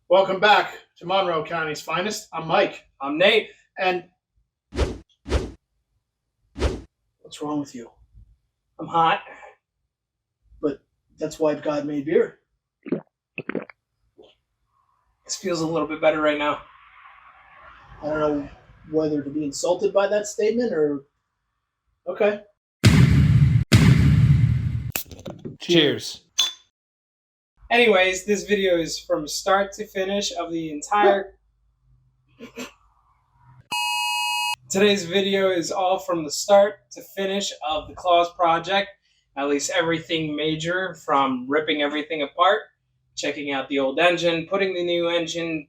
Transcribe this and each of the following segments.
Welcome back to Monroe County's finest. I'm Mike. I'm Nate. And what's wrong with you? I'm hot. But that's why God made beer. This feels a little bit better right now. I don't know whether to be insulted by that statement or... Okay. Cheers. Anyways, this video is from start to finish of the entire... Today's video is all from the start to finish of the Klaus project. At least everything major, from ripping everything apart, checking out the old engine, putting the new engine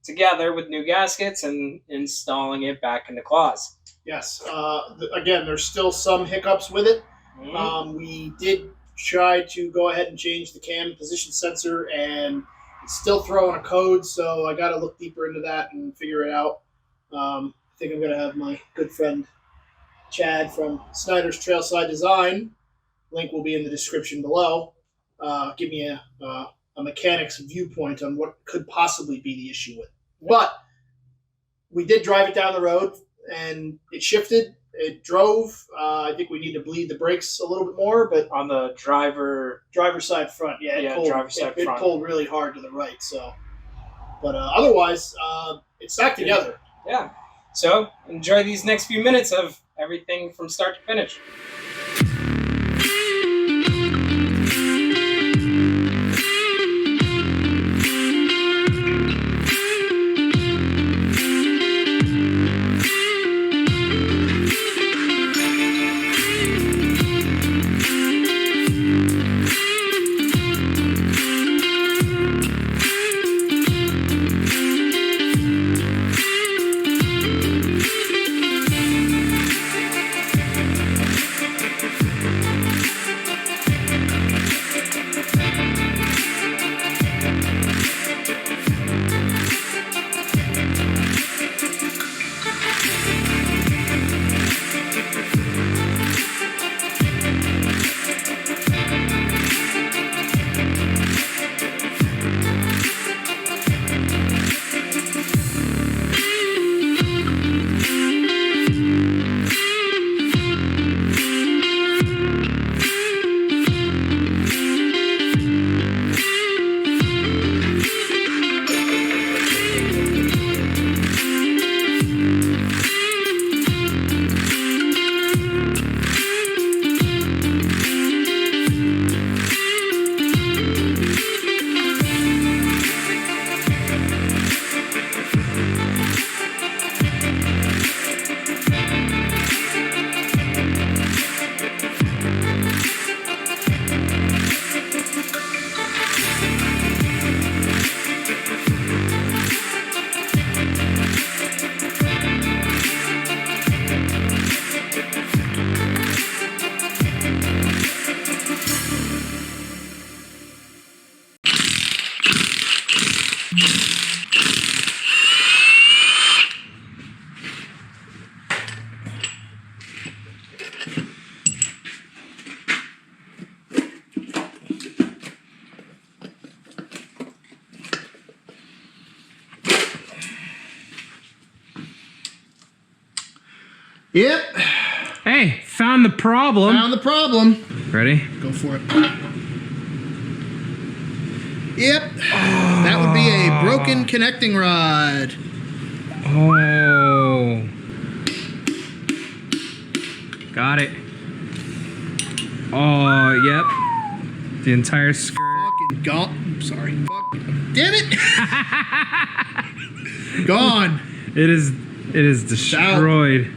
together with new gaskets, and installing it back into Klaus. Yes. Again, there's still some hiccups with it. We did try to go ahead and change the cam position sensor, and it's still throwing a code, so I got to look deeper into that and figure it out. I think I'm going to have my good friend Chad from Snyder's Trailside Design, link will be in the description below, give me a mechanic's viewpoint on what could possibly be the issue with it. But we did drive it down the road, and it shifted. It drove. I think we need to bleed the brakes a little bit more, but On the driver side front, it front. pulled really hard to the right. So, but otherwise, it's back together. Yeah. So enjoy these next few minutes of everything from start to finish. Yep. Hey, found the problem. Found the problem. Ready? Go for it. Yep. That would be a broken connecting rod. Oh. Got it. Oh, yep. The entire skirt. Fucking gone. Sorry. Fuck. Damn it. Gone. It is destroyed.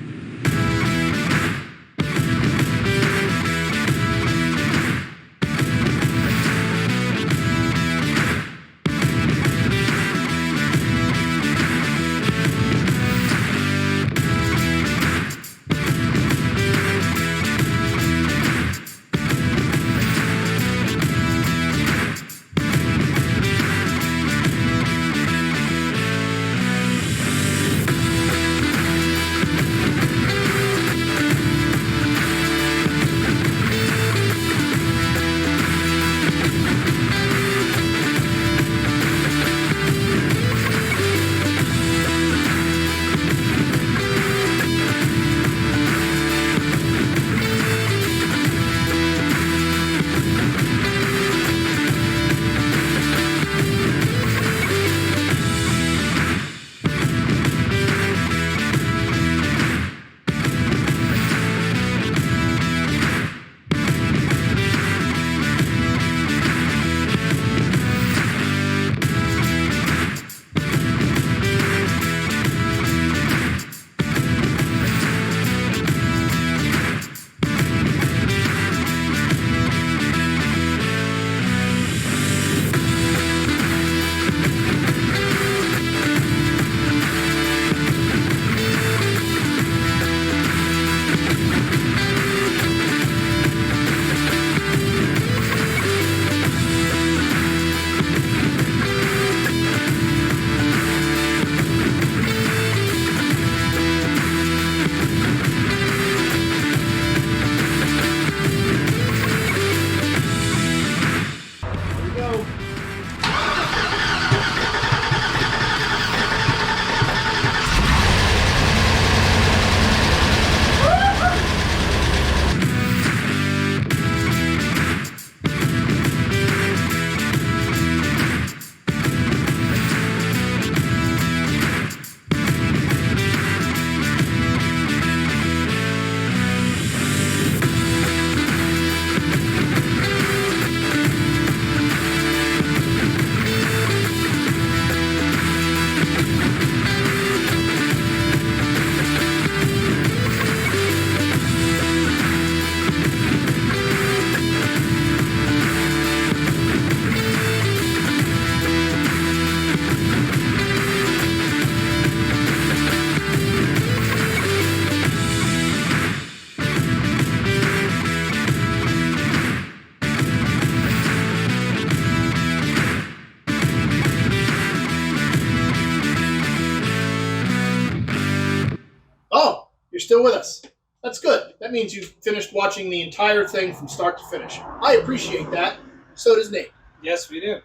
still with us. That's good. That means you've finished watching the entire thing from start to finish. I appreciate that. So does Nate. Yes, we do.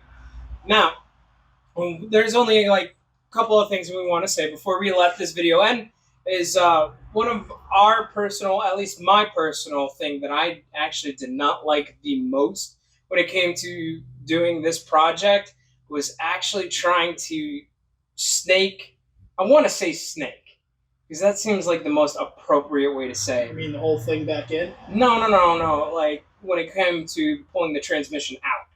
Now, there's only like a couple of things we want to say before we let this video end. Is one of our personal, at least my personal thing that I actually did not like the most when it came to doing this project was actually trying to snake. I want to say snake. Because that seems like the most appropriate way to say I it. mean, the whole thing back in? No. Like, when it came to pulling the transmission out.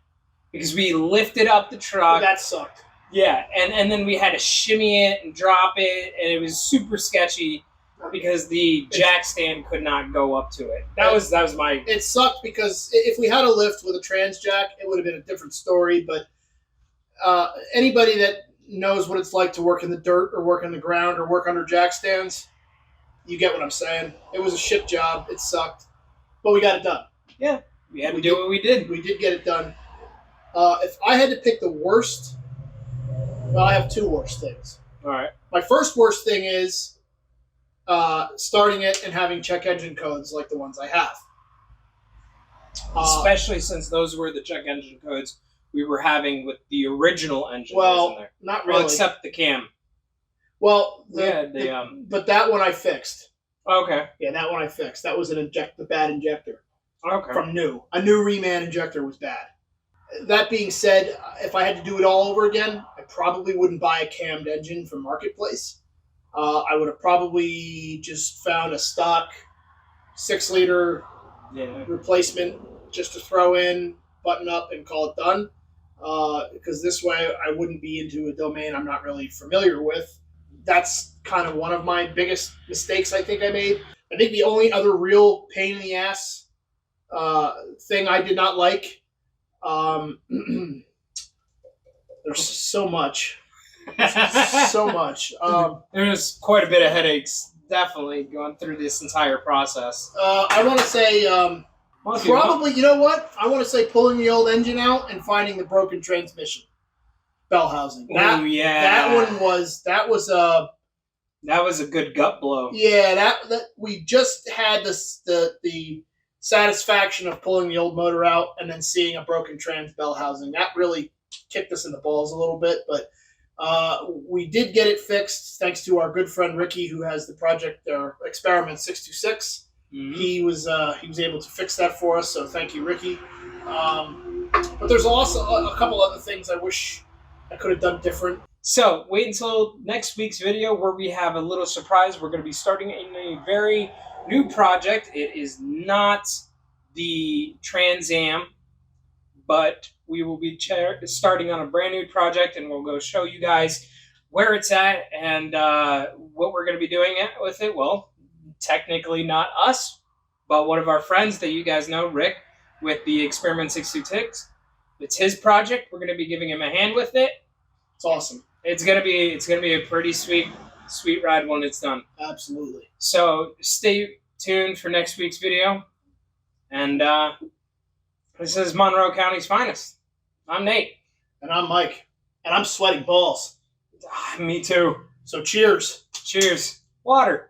Because we lifted up the truck. That sucked. Yeah, and then we had to shimmy it and drop it, and it was super sketchy because the jack stand could not go up to it. That was my... It sucked because if we had a lift with a trans jack, it would have been a different story, but anybody that knows what it's like to work in the dirt or work in the ground or work under jack stands, you get what I'm saying. It was a shit job. It sucked. But we got it done. Yeah, we had to do what we did. We did get it done. If I had to pick the worst, well, I have two worst things. All right. My first worst thing is starting it and having check engine codes like the ones I have. Especially since those were the check engine codes we were having with the original engine. Well, in there. not really. Well, except the cam. Well, but that one I fixed. Okay. Yeah, that one I fixed. That was the bad injector. Okay. From new. A new reman injector was bad. That being said, if I had to do it all over again, I probably wouldn't buy a cammed engine from Marketplace. I would have probably just found a stock 6-liter replacement just to throw in, button up, and call it done. Because this way I wouldn't be into a domain I'm not really familiar with. That's kind of one of my biggest mistakes I think I made. I think the only other real pain in the ass thing I did not like, there's so much. So much. There's quite a bit of headaches, definitely, going through this entire process. I want to say, probably, you know what? I want to say pulling the old engine out and finding the broken transmission bell housing. Oh, yeah. That was a good gut blow. Yeah, that we just had the satisfaction of pulling the old motor out and then seeing a broken trans bell housing. That really kicked us in the balls a little bit, but we did get it fixed thanks to our good friend Ricky, who has the project Experiment 626. Mm-hmm. He was able to fix that for us, so thank you, Ricky. But there's also a couple other things I wish I could have done different. So wait until next week's video where we have a little surprise. We're going to be starting in a very new project. It is not the Trans Am, but we will be starting on a brand new project, and we'll go show you guys where it's at and what we're going to be doing with it. Well, technically not us, but one of our friends that you guys know, Rick, with the Experiment 626. It's his project. We're going to be giving him a hand with it. It's awesome. It's gonna be a pretty sweet ride when it's done. Absolutely. So stay tuned for next week's video. And this is Monroe County's finest. I'm Nate. And I'm Mike. And I'm sweating balls. Me too. So cheers. Cheers. Water.